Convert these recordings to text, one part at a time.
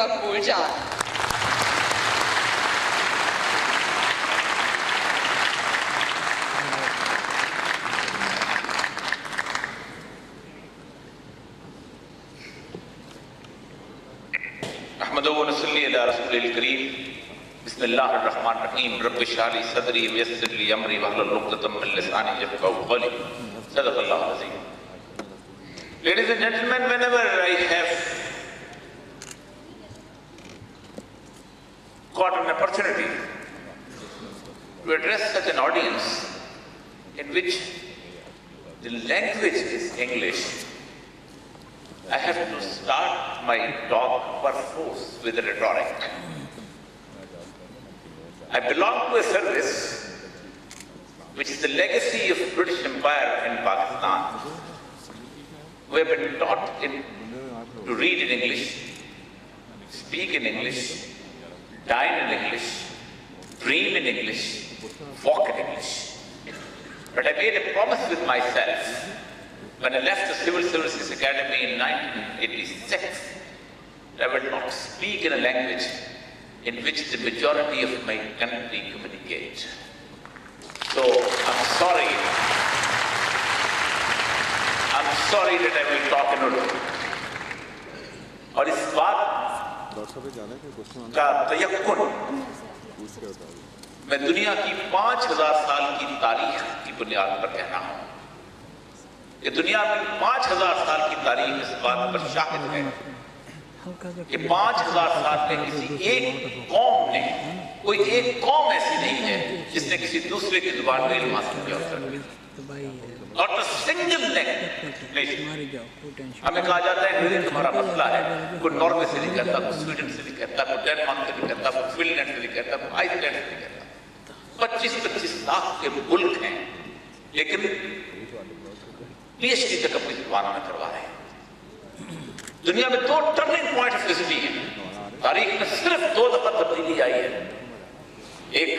مقبول جان. احمدو و نصلی علی رسول الکریم. بسم اللہ الرحمن الرحیم. رب اشرح لی صدری ویسر لی امری واحلل عقدۃ من لسانی یفقهوا قولی. صدق اللہ العظیم. Ladies and gentlemen, whenever I have got an opportunity to address such an audience in which the language is English, I have to start my talk perforce with rhetoric. I belong to a service which is the legacy of British Empire in Pakistan. We have been taught to read in English, speak in English, dine in English, dream in English, walk in English. But I made a promise with myself when I left the Civil Services Academy in 1986, that I will not speak in a language in which the majority of my country communicate. So I'm sorry that I will talk in Urdu. اور اس بات کا تیقن میں دنیا کی 5000 سال کی تاریخ کی بنیاد پر کہہ رہا ہوں. کہ دنیا میں 5000 سال کی تاریخ اس بات پر شاہد ہے کہ 5000 سال میں کسی ایک قوم نے، کوئی ایک قوم ایسی نہیں ہے جس نے کسی دوسرے کی زبان میں علم حاصل کیا ہوتا. Not a single nation. ہمیں کہا جاتا ہے انگریزی تمہارا مسئلہ ہے. کوئی ناروے سے نہیں کہتا، کوئی سویڈن سے نہیں کہتا، کوئی ڈینمارک سے نہیں کہتا، کوئی فن لینڈ سے نہیں کہتا، کوئی آئس لینڈ سے نہیں کہتا. 25-25 لاکھ کے ملک ہیں لیکن پی ایچ ڈی تک اپنی زبانوں میں کروا رہے ہیں. دنیا میں 2 ٹرننگ پوائنٹ آف ہسٹری ہیں. تاریخ میں صرف 2 دفعہ تبدیلی آئی ہے. ایک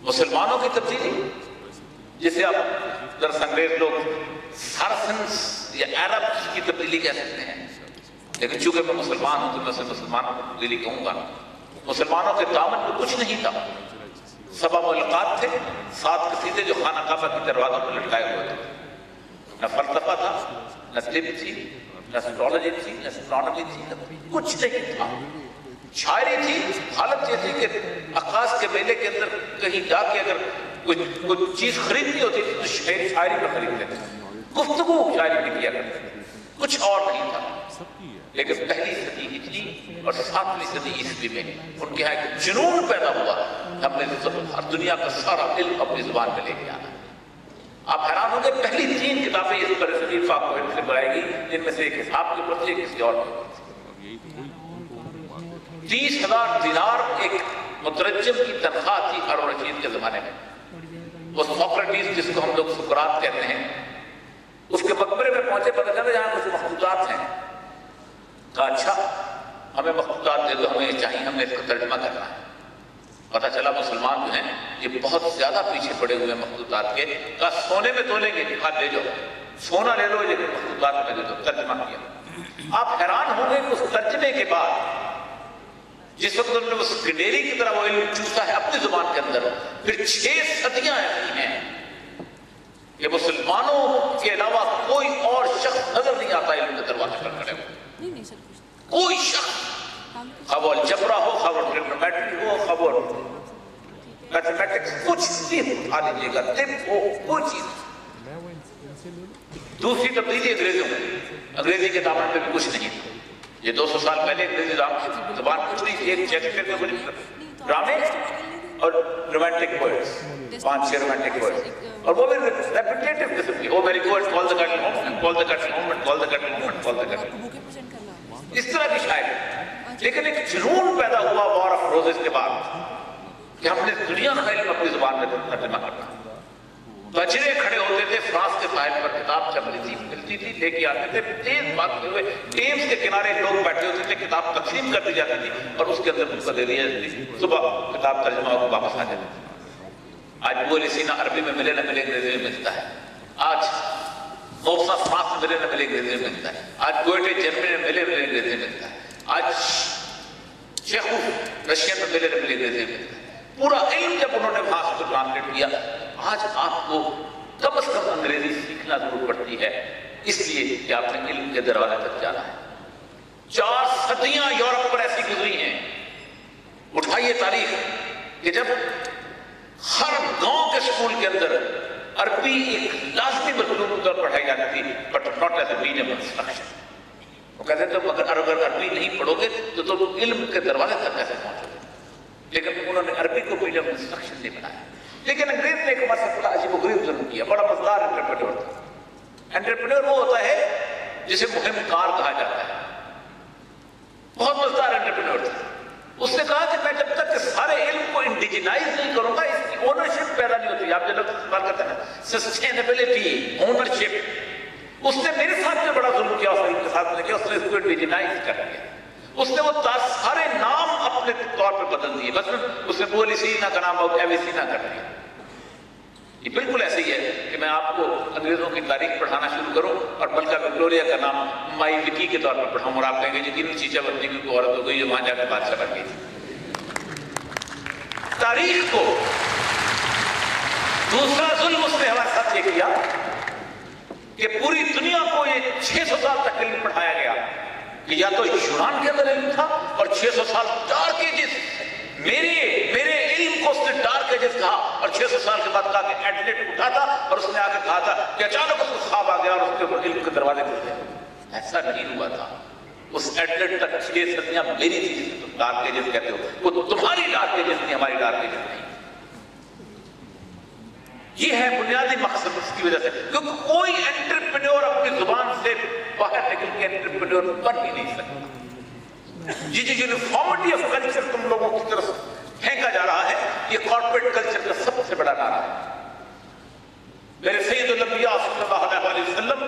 مسلمانوں کی تبدیلی جسے آپ درس انگریز لوگ سارسنس یا عربز کی تبدیلی کہہ سکتے ہیں، لیکن چونکہ میں مسلمان ہوں تو میں اسے مسلمانوں کی تبدیلی کہوں گا. مسلمانوں کے دامن میں کچھ نہیں تھا. 7 ملکات تھے، 7 قصیدے جو خانہ کعبہ کی دروازوں پر لٹکائے ہوئے تھے. نہ فلسفہ تھا، نہ طب تھی، نہ اسٹرالوجی تھی، نہ اسٹرانومی تھی، کچھ نہیں تھا. شاعری تھی. حالت یہ تھی کہ عکاس کے میلے کے اندر کہیں جا کے اگر کوئی چیز خریدنی ہوتی تھی تو شاعری پر خریدتے تھے. گفتگو شاعری میں کیا کرتے تھے، کچھ اور نہیں تھا. لیکن پہلی صدی ہجری اور 7ویں صدی عیسوی میں ان کے یہاں ایک جنون پیدا ہوا. ہم نے دنیا کا سارا علم اپنی زبان میں لے کے آنا. آپ حیران ہوں گے پہلی 3 کتابیں اس پر رسول پاک کو سے بنائی گئی جن میں سے ایک حساب کی پرچی کسی اور کی. 30,000 دینار ایک مترجم کی تنخواہ تھی ہارون رشید کے زمانے میں. وہ سوکریٹیز جس کو ہم لوگ سقراط کہتے ہیں، اس کے مقبرے میں پہنچے، پتہ چلا یہاں کچھ مخطوطات ہیں. کہا اچھا ہمیں مخطوطات دے دو، ہمیں یہ چاہیے، ہم نے اس کو ترجمہ کرنا ہے. پتہ چلا مسلمان جو ہیں یہ بہت زیادہ پیچھے پڑے ہوئے ہیں مخطوطات کے. کہا سونے میں تولیں گے، کہا لے جاؤ، سونا لے لو لیکن مخطوطات میں دے دو. ترجمہ کیا. آپ حیران ہوں گے کہ اس ترجمے کے بعد جس وقت انہوں نے اس گنڈیری کی طرح وہ علم چوسا ہے اپنی زبان کے اندر، پھر 6 صدیاں ایسی ہیں کہ مسلمانوں کے علاوہ کوئی اور شخص نظر نہیں آتا علم کے دروازے پر کھڑے ہو. کوئی شخص، خواہ وہ الجبرا ہو، خواہ وہ ٹریگنومیٹری ہو، خواہ وہ میتھمیٹکس، کچھ بھی اٹھا لیجیے گا، طب ہو، کوئی چیز. دوسری تبدیلی انگریزی کے دامن میں بھی کچھ نہیں تھا. یہ 200 سال پہلے انگریزی زبان کچھ نہیں تھی. ایک شیکسپیئر کے کچھ ڈرامے اور رومانٹک ورڈز، 5-6 رومانٹک ورڈز، اور وہ بھی ریپیٹیٹو قسم کی. او میری گاڈ کال دی کیٹل ہوم، کال دی کیٹل ہوم، کال دی کیٹل ہوم، کال دی کیٹل ہوم، اس طرح کی شاعری. لیکن ایک جنون پیدا ہوا وار آف روزز کے بعد کہ ہم نے دنیا کا علم اپنی زبان میں ترجمہ کرنا. بجرے کھڑے ہوتے تھے فرانس کے ساحل پر، کتاب چلتی تھی، ملتی تھی، لے کے آتے تھے. تیز بھاگتے ہوئے ٹیمز کے کنارے لوگ بیٹھے ہوتے تھے، کتاب تقسیم کر دی جاتی تھی اور اس کے اندر ان کو دے دی جاتی تھی. صبح کتاب ترجمہ ہو کے واپس آ جاتی تھی. آج ابو سینا عربی میں ملے نہ ملے انگریزی میں ملتا ہے. آج موسا فرانس میں ملے نہ ملے انگریزی میں ملتا ہے. آج گوئٹے جرمنی میں ملے انگریزی میں ملتا ہے. آج शेखूफ रशियन में मेरे अंग्रेजी में पूरा इल्म जब उन्होंने वहां से ट्रांसलेट किया। आज आपको कम से कम अंग्रेजी सीखना जरूर पड़ती है, इसलिए कि आपने इल्म के दरवाजे तक जाना है। 4 सदियां यूरोप पर ऐसी गुजरी हैं। उठाइए तारीख कि जब हर गांव के स्कूल के अंदर अरबी एक लाजमी मजमून तौर पर पढ़ाई जाती थी, but not as a medium of instruction. वो कहते थे अगर अरबी नहीं पढ़ोगे तो तुम इल्म के दरवाजे तक कैसे पहुंचोगे। लेकिन उन्होंने अरबी को मीडियम ऑफ इंस्ट्रक्शन नहीं बनाया। लेकिन अंग्रेज ने एक हमारे साथ बड़ा अजीबोगरीब जुल्म किया। बड़ा मजेदार एंटरप्रेन्योर था। एंटरप्रेन्योर वो होता है जिसे मुहिमकार कहा जाता है। बहुत मजेदार एंटरप्रेन्योर था। उसने कहा कि मैं जब तक सारे इल्म को इंडिजिनाइज नहीं करूंगा, इसकी ओनरशिप पैदा नहीं होती। आप जो लोग इस्तेमाल करते हैं ना, सस्टेनेबिलिटी, ओनरशिप, उसने मेरे साथ में बड़ा जुल्म किया। उस इल्म के साथ में किया, उसने इसको इंडिजिनाइज कर दिया। उसने वो सारे नाम अपने तौर पर बदल दिए। बस उसने पोलिसीना का नाम एविसीना कर दिया। ये बिल्कुल ऐसे ही है कि मैं आपको अंग्रेजों की तारीख पढ़ाना शुरू करूं और मलका विक्टोरिया का नाम माई विकी के तौर पर पढ़ाऊं और आप कहेंगे जी तीन चीजें बनने की कोई औरत हो गई जो वहां जाकर बादशाह बन गई। तारीख को दूसरा जुल्म उसने हमारे साथ ये किया कि पूरी दुनिया को ये 600 साल तक इल्म पढ़ाया गया कि या तो यूनान के अंदर इल्म था और 600 साल डार्क एजेस, मेरे इल्म को उसने डार्क एजेस कहा और 600 साल के बाद कहा कि एडलेट उठा था और उसने आकर कहा था कि अचानक उसको ख्वाब आ गया और उसके ऊपर इल्म के दरवाजे खुल गए। ऐसा नहीं हुआ था। उस एडलेट तक 6 सदियां मेरी थी, तुम डार्क एजेस कहते हो, वो तुम्हारी डार्क एजेस नहीं, हमारी डार्क एजेस नहीं। ये है बुनियादी मकसद उसकी वजह से, क्योंकि कोई एंटरप्रेन्योर अपनी जुबान से बाहर निकल के एंटरप्रेन्योर बन ही नहीं सकता। ये जो यूनिफॉर्मिटी ऑफ कल्चर तुम लोगों की तरफ फेंका जा रहा है, ये कॉर्पोरेट कल्चर का सबसे बड़ा नारा है। मेरे सैयदुल अंबिया सल्लल्लाहु अलैहि वसल्लम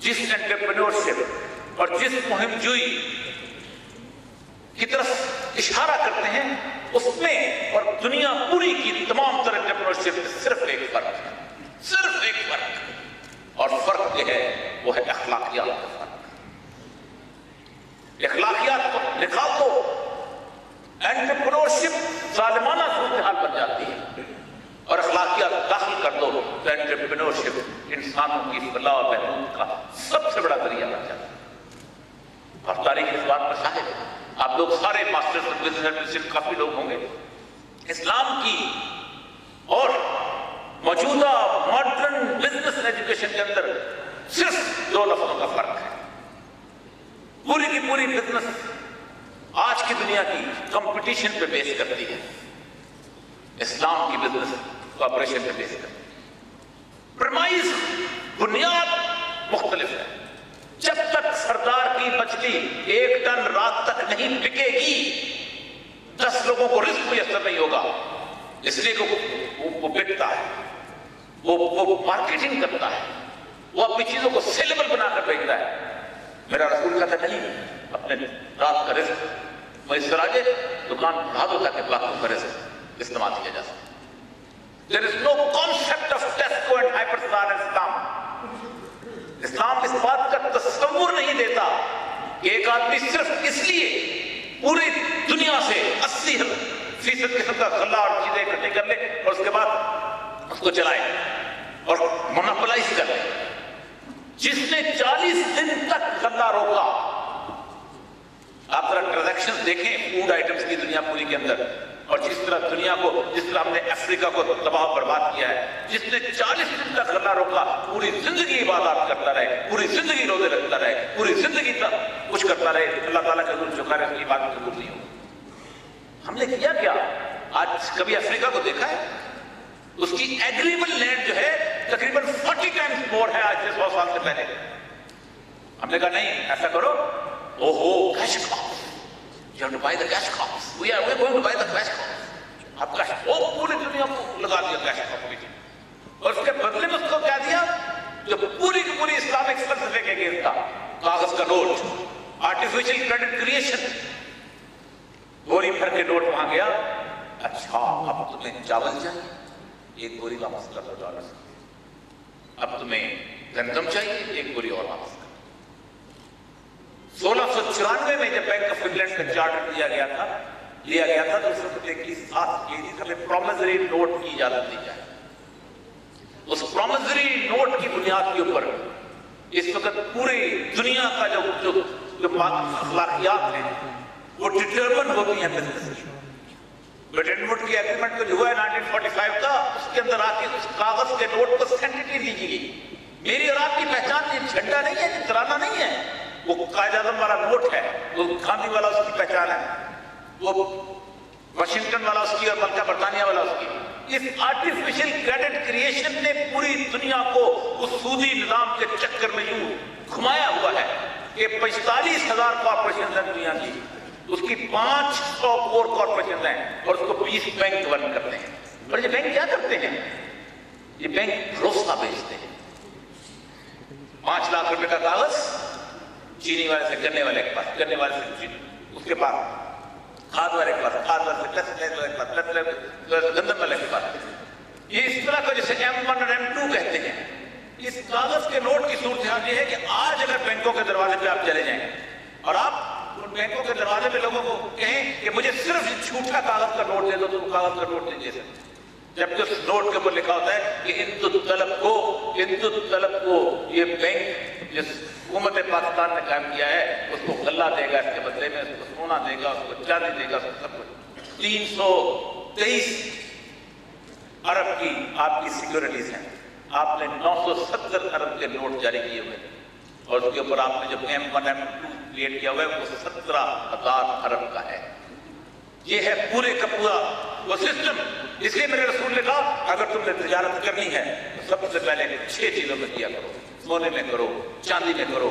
जिस एंटरप्रेन्योरशिप और जिस मुहिमजोई की तरफ इशारा करते हैं, उसमें और दुनिया पूरी की तमाम तरह एंटरप्रेन्योरशिप में सिर्फ एक फर्क है, सिर्फ एक फर्क, और फर्क जो है वो है अखलाकियात का फर्क। अखलाकियात को निकाल दो, एंटरप्रेन्योरशिप जालिमाना सूरत-ए-हाल बन जाती है, और अखलाकियात दाखिल कर दो तो एंटरप्रेन्योरशिप इंसानों की फलाह और बहबूद का सबसे बड़ा जरिया बन जाता है। और तारीख इस बात पर शाहिद है। आप लोग सारे मास्टर्स ऑफ बिजनेस एडमिनिस्ट्रेशन काफी लोग होंगे। इस्लाम की और मौजूदा मॉडर्न बिजनेस एजुकेशन के अंदर सिर्फ 2 लफ्जों का फर्क है। पूरी की पूरी बिजनेस आज की दुनिया की कंपटीशन पे बेस करती है, इस्लाम की बिजनेस कॉपरेशन पे बेस करती है। प्रेमाइज बुनियाद मुख्तलिफ है। जब तक सरदार की मछली 1 टन रात तक नहीं बिकेगी, 10 लोगों को रिस्क मुयस्सर नहीं होगा। इसलिए वो बिकता है, वो मार्केटिंग करता है, वो अपनी चीजों को सेलेबल बनाकर बेचता है। मेरा रसूल कहता नहीं, अपने रात का रिस्क मुयस्सर आ जाए, दुकान बढ़ा दो ताकि बाकी का रिस्क इस्तेमाल किया जा सके। There is no concept of Tesco and Hyperstar in Islam. इस्लाम इस बात का तस्वुर नहीं देता कि एक आदमी सिर्फ इसलिए पूरी दुनिया से 80% किस्म का गल्ला और चीजें इकट्ठी कर ले और उसके बाद उसको चलाए और मोनोपोलाइज कर ले। जिसने 40 दिन तक गल्ला रोका, आप जरा ट्रांजैक्शंस देखें फूड आइटम्स की दुनिया पूरी के अंदर, और जिस तरह दुनिया को, जिस तरह हमने अफ्रीका को तबाह बर्बाद किया है। जिसने 40 दिन तक गल्ला रोका, पूरी जिंदगी इबादत करता रहे, पूरी जिंदगी रोजे रखता रहे, पूरी जिंदगी कुछ करता रहे, अल्लाह ताला का हुक्म झुका रहे, उसकी इबादत कबूल नहीं होगी। हमने किया क्या? आज कभी अफ्रीका को देखा है? उसकी एग्रीबल लैंड जो है तकरीबन 40 टाइम्स मोर है आज से 100 साल से पहले। हमने कहा नहीं, ऐसा करो, ओहो cash crops, you have to buy the cash crops. We're going to buy the cash crops. आप कैश, वो पूरी दुनिया को लगा दिया कैश क्रॉप में, और उसके बदले में उसको क्या दिया? जो पूरी की पूरी इस्लामिक फलसफे के अगेंस्ट था, कागज का नोट, आर्टिफिशियल क्रेडिट क्रिएशन, बोरी भर के नोट वहां गया। अच्छा, अब तुम्हें चावल चाहिए, 1 बोरी वापस कर दो $1। अब तुम्हें गंदम चाहिए, 1 बोरी और वापस कर। 1694 में जब बैंक ऑफ इंग्लैंड का चार्टर लिया गया था तो उस वक्त एक प्रॉमिसरी नोट की इजाजत दी जाए। उस प्रॉमिसरी नोट की बुनियाद के ऊपर इस वक्त पूरी दुनिया का जो अखलाकियात हैं वो डिटरमिन होती हैं बिजनेस। ब्रिटेन वुड की एग्रीमेंट जो हुआ है 1945 का, उसके अंदर आके उस कागज के नोट को सैंक्टिटी दी गई। मेरी और आपकी पहचान ये झंडा नहीं है, ये तराना नहीं है, वो कायद-ए-आज़म वाला नोट है, वो गांधी वाला उसकी पहचान है, वो वाशिंगटन वाला उसकी और मल्का बरतानिया वाला उसकी। इस आर्टिफिशियल क्रेडिट क्रिएशन ने पूरी दुनिया को उस सूदी निजाम के चक्कर में यूं घुमाया हुआ है कि 45,000 कॉर्पोरेशन है दुनिया की, उसकी 500 कोर कॉर्पोरेशन हैं और उसको 20 बैंक रन करते हैं। और ये बैंक क्या करते हैं? ये बैंक भरोसा बेचते हैं। 5 लाख रुपए का कागज चीनी वाले से गन्ने वाले के पास, गन्ने वाले से चीनी, उसके पास खाद वाले के पास, खाद वाले से गंदम वाले के पास। ये इस तरह का जैसे M1 और M2 कहते हैं। इस कागज के नोट की सूरत हाल ये है कि आज अगर बैंकों के दरवाजे पे आप चले जाएं और आप उन बैंकों के दरवाजे पे लोगों को कहें कि मुझे सिर्फ झूठा कागज का नोट दे दो, तो कागज का नोट नहीं दे सकते। जबकि उस नोट के ऊपर लिखा होता है कि इंदु तलब को ये बैंक जिस हुकूमत पाकिस्तान ने कायम किया है उसको गल्ला देगा, इसके बदले में उसको सोना देगा, उसको चांदी देगा, उसको सब कुछ। 323 अरब की आपकी सिक्योरिटीज हैं। आपने 970 अरब के नोट जारी किए हुए और उसके ऊपर आपने जो M1 M2 क्रिएट किया हुआ है वो 17,000 अरब का है। ये है पूरे का पूरा वो सिस्टम। इसलिए मेरे रसूल ने कहा अगर तुमने तिजारत करनी है तो सबसे पहले 6 चीजों में किया करो। सोने में करो, चांदी में करो,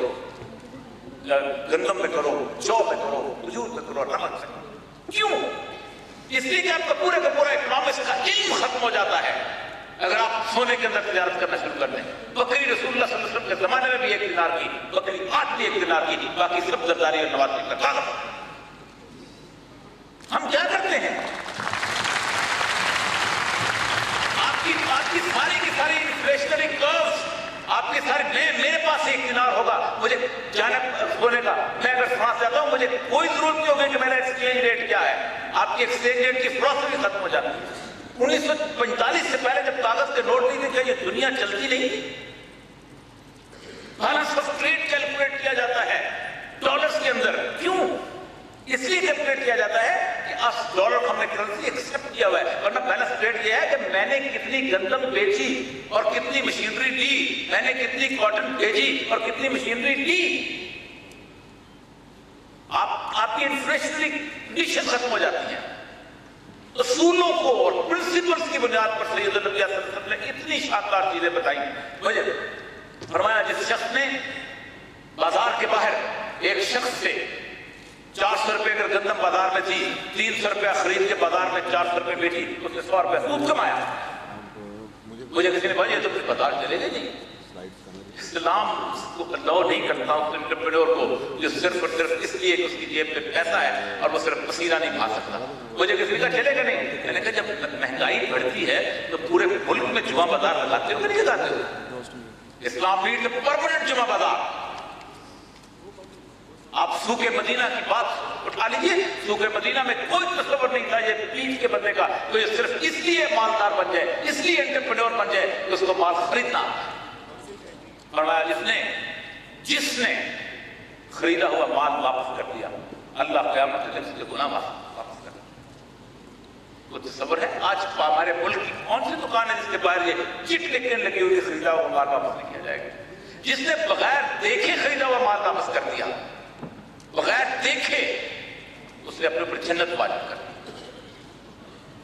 गंदम में करो, जौ में करो, खजूर में करो, नमक में करो। क्यों? इसलिए कि आपका पूरे का पूरा इकोनॉमिक्स का इल्म खत्म हो जाता है अगर आप सोने के अंदर तिजारत करना शुरू कर दें। बकरी रसूलुल्लाह सल्लल्लाहु अलैहि वसल्लम के जमाने में भी 1 दिनार की बकरी, आज भी 1 दिनार की, बाकी सब जरदारी और नवाजी का कागज। हम क्या करते हैं? आपकी सारी की सारी इन्फ्लेशनरी कर्व्स, आपके सारे मेरे पास 1 दिनार होगा, मुझे जाने होने का, मैं अगर फ्रांस जाता हूं मुझे कोई जरूरत नहीं होगी कि मेरा एक्सचेंज रेट क्या है। आपकी एक्सचेंज रेट की फिलॉसफी खत्म हो जाती है। 1945 से पहले जब कागज के नोट नहीं थे, ये दुनिया चलती नहीं थी। बैलेंस ऑफ ट्रेड कैलकुलेट किया जाता है डॉलर्स के अंदर। क्यों? इसलिए कैलकुलेट किया जाता है कि आज डॉलर को हमने करेंसी एक्सेप्ट किया हुआ है, वरना बैलेंस ट्रेड ये है कि मैंने कितनी गंदम बेची और कितनी मशीनरी ली, मैंने कितनी कॉटन भेजी और कितनी मशीनरी ली। आपकी इन्फ्लेशनरी कंडीशन खत्म हो जाती है। असूलों को और प्रिंसिपल्स की बुनियाद पर सैयद नबी सल्लल्लाहु अलैहि वसल्लम ने इतनी शानदार चीजें बताई। मुझे फरमाया जिस शख्स ने बाजार के बाहर एक शख्स से 400 रुपए अगर गंदम बाजार में थी, 300 रुपया खरीद के बाजार में 400 रुपए बेची, उसने 100 रुपया खूब कमाया। मुझे किसी ने कहा तो फिर बाजार चलेगा नहीं। इस्लाम को अलाउ नहीं करता उस एंटरप्रेन्योर को जो सिर्फ और सिर्फ इसलिए कि उसकी जेब में पैसा है और वो सिर्फ पसीना नहीं खा सकता। मुझे किसी ने कहा चलेगा नहीं। मैंने कहा जब महंगाई बढ़ती है तो पूरे मुल्क में जुमा बाजार लगाते हो कि नहीं लगाते हो? इस्लाम नीड परमानेंट जुमा बाजार। आप सूखे मदीना की बात उठा लीजिए, सूखे मदीना में कोई तस्वर नहीं था ये बीच के बनने का, तो ये सिर्फ इसलिए मालदार बन जाए, इसलिए एंटरप्रेन्योर बन जाए कि उसको माल खरीदना। जिसने खरीदा हुआ माल वापस कर दिया, अल्लाह क़यामत के दिन उसके गुनाह वापस कर दिया। कुछ तस्वर है आज हमारे मुल्क की कौन सी दुकान है जिसके बाहर ये चिट लिखने लगी हुई खरीदा हुआ माल वापस नहीं किया जाएगा? जिसने बगैर देखे खरीदा हुआ माल वापस कर दिया, बगैर देखे उसने अपने ऊपर जन्नत वाजिब कर दी।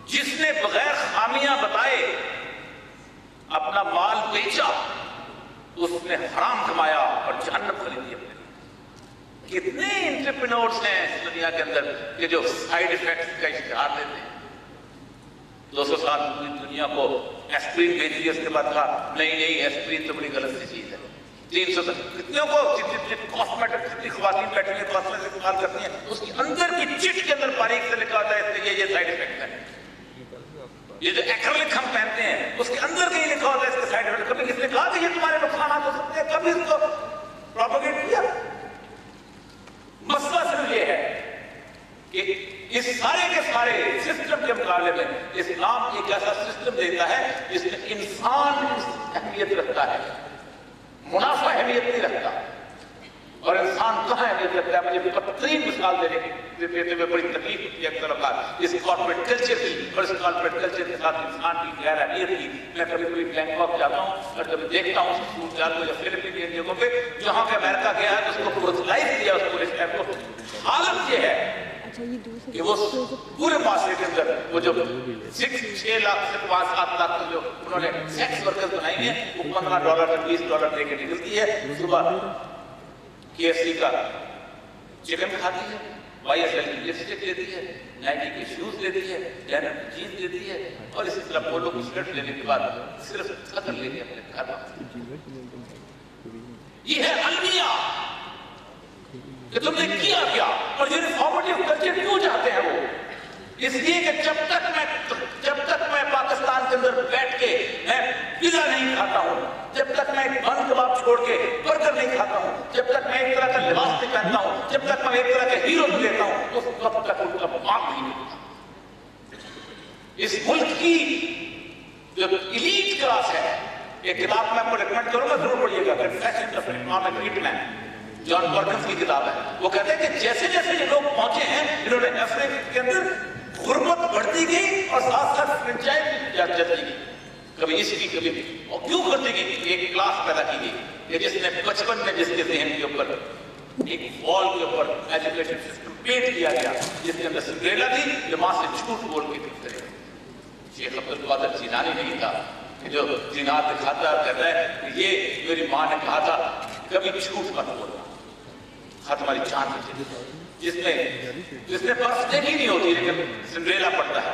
जिसने बगैर खामियां बताए अपना माल बेचा, उसने हराम कमाया और जहन्नम खरीदी अपने लिए। कितने एंटरप्रेन्योर्स हैं इस दुनिया के अंदर कि जो साइड इफेक्ट्स का इश्तिहार देते हैं। 200 साल पूरी दुनिया को एस्प्रिन बेच दिया, उसके बाद कहा नहीं एस्प्रिन तो बड़ी गलत सी चीज है। 300 तक कितने को कॉस्मेटिक जितनी खवातीन बैठी हुई कॉस्मेटिक इस्तेमाल करती हैं, उसके अंदर की चिट के अंदर बारीक से लिखा होता है इसके ये साइड इफेक्ट है। ये जो एक्रिलिक हम पहनते हैं उसके अंदर कहीं लिखा होता है इसके साइड इफेक्ट। कभी किसने कहा कि ये तुम्हारे नुकसान हो सकते हैं? कभी इसको प्रोपेगेट किया? मसला सिर्फ ये है कि इस सारे के सारे सिस्टम के मुकाबले में इस्लाम एक ऐसा सिस्टम देता है जिसमें इंसान अहमियत रखता है, मुनाफा अहमियत नहीं रखता। और इंसान कहाँ अहमियत रखता है? मुझे बेहतरीन मिसाल देते हुए बड़ी तकलीफ होती है अक्सर औकात इस कॉर्पोरेट कल्चर की, और इस कॉर्पोरेट कल्चर के साथ इंसान की गैर अहमियत की। मैं कभी कभी बैंकॉक जाता हूँ और जब देखता हूँ सूरजाल को या फिलिपीन की जगहों पे जहाँ पे अमेरिका गया है तो उसको प्रोत्साहित किया उस पुलिस ने को। हालत ये है कि वो पूरे माशरे के अंदर वो जो 6 लाख से 5-7 लाख जो उन्होंने सेक्स वर्कर्स बनाई है वो $15 से $20 दे के निकलती है। सुबह KFC का चिकन खाती है, YSL की लिपस्टिक लेती है, नाइकी के शूज लेती है, डेनिम की जीन्स लेती है और इसी तरह पोलो की शर्ट लेने के बाद सिर्फ कदर लेके अपने घर वापस। ये है अलमिया कि तुमने किया क्या और यूनिफॉर्मिटी कल्चर क्यों चाहते हैं वो? इसलिए कि जब तक मैं पाकिस्तान के अंदर बैठ के मैं पिज़्ज़ा नहीं खाता हूँ, जब तक मैं बन कबाब छोड़ के बर्गर नहीं खाता हूँ, जब तक मैं एक तरह का लिबास नहीं पहनता हूँ, जब तक मैं एक तरह के हीरो नहीं लेता हूँ, उस वक्त तक उनका मांग नहीं मिलता। इस मुल्क की जो इलीट क्लास है, एक किताब मैं आपको रिकमेंड करूंगा, जरूर पढ़िएगा, confessions of an economic hitman, John Perkins की किताब है। वो कहते हैं कि जैसे जैसे ये लोग पहुंचे हैं इन्होंने अफ्रीका के अंदर गुर्बत बढ़ती गई और साथ साथ फ्रेंचाइज चलती गई, कभी इसकी कभी, और क्यों करती गई? एक क्लास पैदा की गई कि जिसने बचपन में जिसके ज़हन के ऊपर एक वॉल के ऊपर एजुकेशन सिस्टम पेंट किया गया जिसके अंदर सिंड्रेला थी जो माँ से झूठ बोल के दिखते रहे। शेख अब्दुल कादिर जिलानी नहीं था कि जो जिना दिखाता कहता है कि ये मेरी माँ ने कहा था कभी झूठ मत बोलना, तुम्हारी जान बचे। जिसने बर्फ देखी नहीं होती लेकिन सिंड्रेला पड़ता है,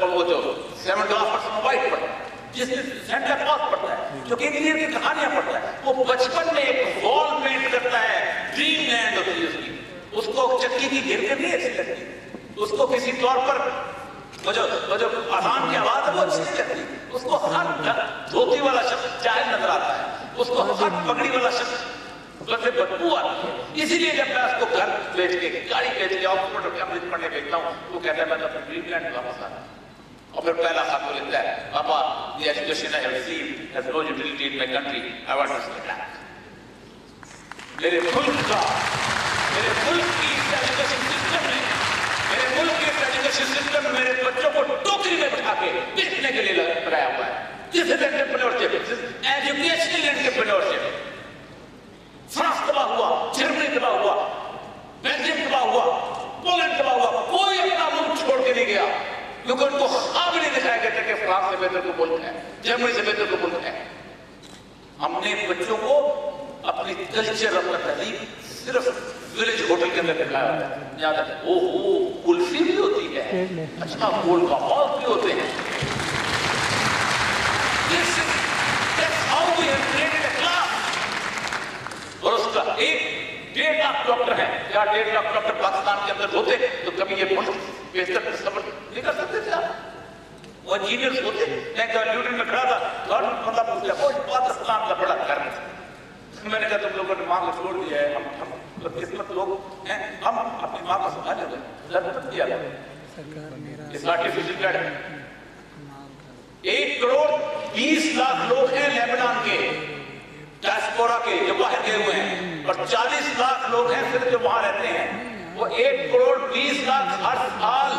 वो जो 7% वाइट पड़ता है, जिसने सेंटा क्लॉज पड़ता है, जो कि इंजीनियर की कहानियां पढ़ता है, वो बचपन में एक वॉल पेंट करता है, ड्रीम लैंड होती है उसकी, उसको चक्की की गिर के नहीं अच्छी लगती, उसको किसी तौर पर वो जो अजान की आवाज है वो अच्छी नहीं लगती, उसको हर धोती वाला शख्स जाहिल नजर आता है, उसको हर पगड़ी वाला शख्स से बदबू आती है। इसीलिए जब मैं उसको घर बेच के गाड़ी बेच के ऑक्सफोर्ड कैम्ब्रिज पढ़ने भेजता हूँ, वो कहता है मैं तो अपने ड्रीमलैंड वापस आ रहा हूँ। और फिर पहला खात वो लिखता है, पापा the education I have received has no utility in my country, I want to stay back। मेरे मुल्क की एजुकेशन सिस्टम में, मेरे मुल्क के एजुकेशन सिस्टम में मेरे बच्चों को टोकरी में बिठा के बेचने के लिए लगाया हुआ है। This is entrepreneurship, educational entrepreneurship. France तबाह हुआ, जर्मनी तबाह हुआ, बेल्जियम तबाह हुआ, पोलैंड तबाह हुआ, कोई अपना मुल्क छोड़ के नहीं गया क्योंकि उनको ख्वाब नहीं दिखाया गया कि फ्रांस से बेहतर को मुल्क है, जर्मनी से बेहतर को मुल्क है। हमने बच्चों को अपनी कल्चर, अपना तहजीब सिर्फ विलेज होटल के अंदर दिखाया होता है। याद है, ओहो कुल्फी भी होती है, अच्छा गोल का मॉल भी होते हैं। और उसका 1.5 लाख डॉक्टर है, क्या 1.5 लाख डॉक्टर पाकिस्तान के अंदर होते तो कभी ये मुल्क बेहतर सफर नहीं कर सकते थे आप? वो इंजीनियर्स होते। मैं न्यूटन में खड़ा था, गवर्नमेंट बंदा पूछता है वो पाकिस्तान का बड़ा कर्म है। मैंने कहा तुम लोगों ने माँ को छोड़ दिया है, हम तो किस्मत लोग हैं, हम अपनी माँ को संभाले हुए जरूरत किया है। इस आर्टिफिशियल कार्ड 1,20,00,000 लोग हैं लेबनान के डायस्पोरा के जो बाहर गए हुए हैं, और 40 लाख लोग हैं सिर्फ जो वहां रहते हैं। वो 1,20,00,000 हर साल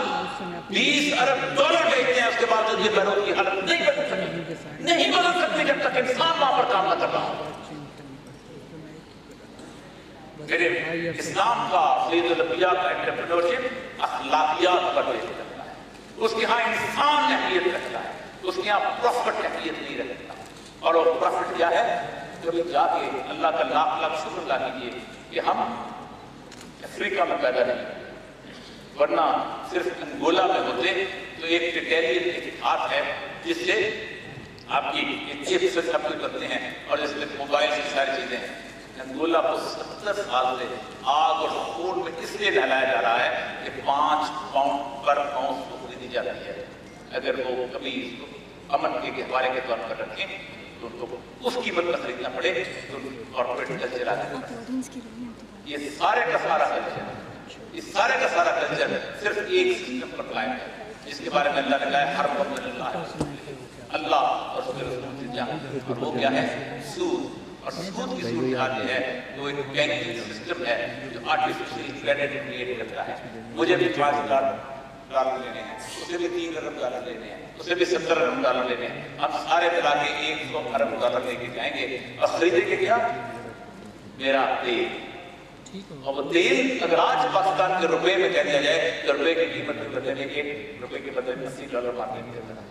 $20 अरब भेजते हैं, उसके बाद ये बहनों की हालत नहीं बदल सकती, नहीं बदल सकती जब तक इंसान वहां पर काम न कर रहा हो। मेरे इस्लाम का फ़िज़ियोलॉजिया का एंटरप्रेन्योरशिप अखलाकियात पर बेस करता है, उसके यहाँ इंसान अहमियत रखता है, उसके यहाँ प्रॉफिट अहमियत नहीं रखता। और वो प्रॉफिट क्या है? कभी जाके अल्लाह का लाख शुक्र अदा कीजिए कि हम अफ्रीका में पैदा नहीं, वरना सिर्फ अंगोला में होते तो एक टिटेलियन एक हाथ है जिससे आपकी चिप्स सब करते हैं और जिसमें मोबाइल की सारी चीजें हैं। अंगोला को 70 साल से आग और खून में इसलिए नहलाया जा रहा है कि 5 पाउंड पर आउंस को खरीदी जाती है। अगर वो कभी इसको अमन के गहवारे के तौर पर रखें तो उनको उस कीमत पर खरीदना पड़े तो कॉर्पोरेट कल्चर आ जाता है। یہ سارے کا سارا کلچر صرف ایک سسٹم پر قائم ہے، جس کے بارے میں اللہ نے کہا ہے ہر وقت اللہ اور اس کے رسول سے جنگ، اور وہ کیا ہے؟ سود۔ اور سود کی صورتحال یہ ہے، وہ ایک بینکنگ سسٹم ہے جو آرٹیفیشل کریڈٹ کریٹ کرتا ہے۔ مجھے بھی $5,000 لینے ہیں، اسے بھی $3,000 لینے ہیں، اسے بھی $70,000 لینے ہیں، ہم سارے ملا کے $100,000 لے کے جائیں گے اور خریدیں گے کیا؟ میرا تیل۔ اور وہ تیل اگر آج پاکستان کے روپے میں کہہ دیا جائے تو روپے کی قیمت کے بدلے میں $1 کے بدلے میں $80 مارکیٹ میں دیتا ہے۔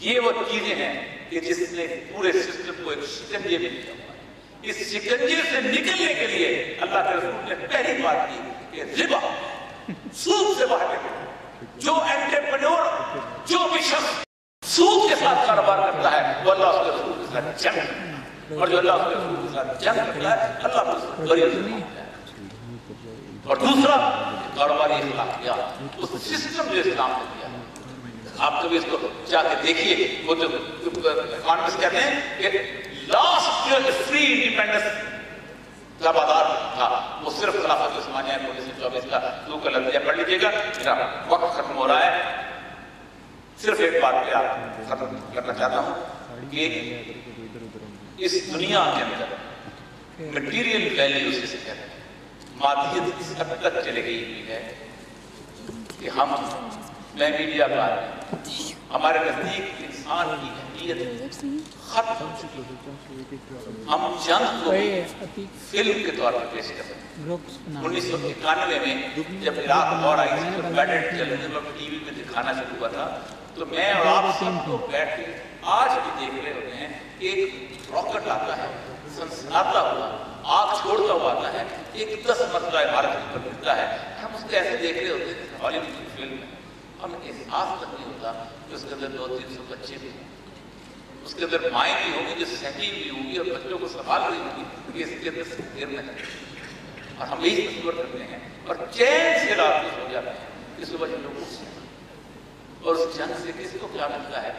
یہ وہ چیزیں ہیں کہ جس نے پورے سسٹم کو ایک شکنجے میں لیا ہوا ہے۔ اس شکنجے سے نکلنے کے لیے اللہ کے رسول نے پہلی بات کی کہ ربا، سود سے باہر نکلو۔ جو انٹرپرینور، جو بھی شخص سود کے ساتھ کاروبار کرتا ہے وہ اللہ اس کے رسول کے ساتھ جنگ کرتا ہے، اور جو اللہ اس کے رسول کے ساتھ جنگ کرتا ہے اللہ اس کو بری ضرور ہے۔ اور دوسرا کاروباری اخلاقیات، اس سسٹم جو اسلام نے دیا، آپ کبھی اس کو جا کے دیکھیے، وہ جو اکانومسٹ کہتے ہیں کہ لاسٹ فری انڈیپینڈنس کا بازار تھا وہ صرف خلافت عثمانیہ 1924 کا، دو کا لفظیہ پڑھ لیجیے گا، میرا وقت ختم ہو رہا ہے۔ صرف ایک بات پہ آپ ختم کرنا چاہتا ہوں کہ اس دنیا کے اندر مٹیریل ویلیو سے کہتے ہیں، مادیت اس حد تک چلے گئی ہوئی ہے کہ میں میڈیا کا ہمارے نزدیک انسان کی اہمیت ختم، ہم جنگ کو فلم کے طور پر پیش کرتے ہیں۔ 1991 میں جب عراق وار آئی تھی تو بیٹر ٹیلیویژن اور ٹی وی میں دکھانا شروع ہوا تھا، تو میں اور آپ سب کو بیٹھ کے آج بھی دیکھ رہے ہوتے ہیں کہ ایک راکٹ آتا ہے، سنسناتا ہوا، آگ چھوڑتا ہوا آتا ہے، ایک 10 مرتبہ عمارت کے اوپر گرتا ہے، ہم اس کو ایسے دیکھ رہے ہوتے ہیں ہالی ووڈ کی فلم میں، ہمیں احساس تک نہیں ہوتا کہ اس کے اندر 200-300 بچے بھی ہیں، اس کے اندر مائیں بھی ہوں گی جو سہمی بھی ہوں گی اور بچوں کو سنبھال رہی ہوں گی کہ اس کے اندر سے گرنا ہے، اور ہم یہی تصور کرتے ہیں اور چین سے رات کو سو جاتے ہیں کہ صبح جو لوگ اٹھ جائیں۔ اور اس جنگ سے کس کو کیا ملتا ہے؟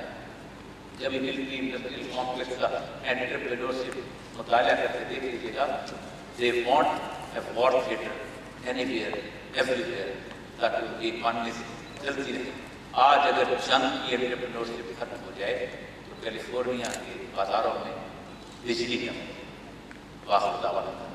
جب ملٹری انڈسٹریل کمپلیکس کا انٹرپرینورشپ مطالعہ کرتے دیکھ لیجیے گا، they want a war theater anywhere, everywhere، تاکہ ان کی اکانومی چلتی رہے۔ آج اگر جنگ کی انٹرپرینورشپ ختم ہو جائے تو کیلیفورنیا کے بازاروں میں بجلی کم، واخر دعوت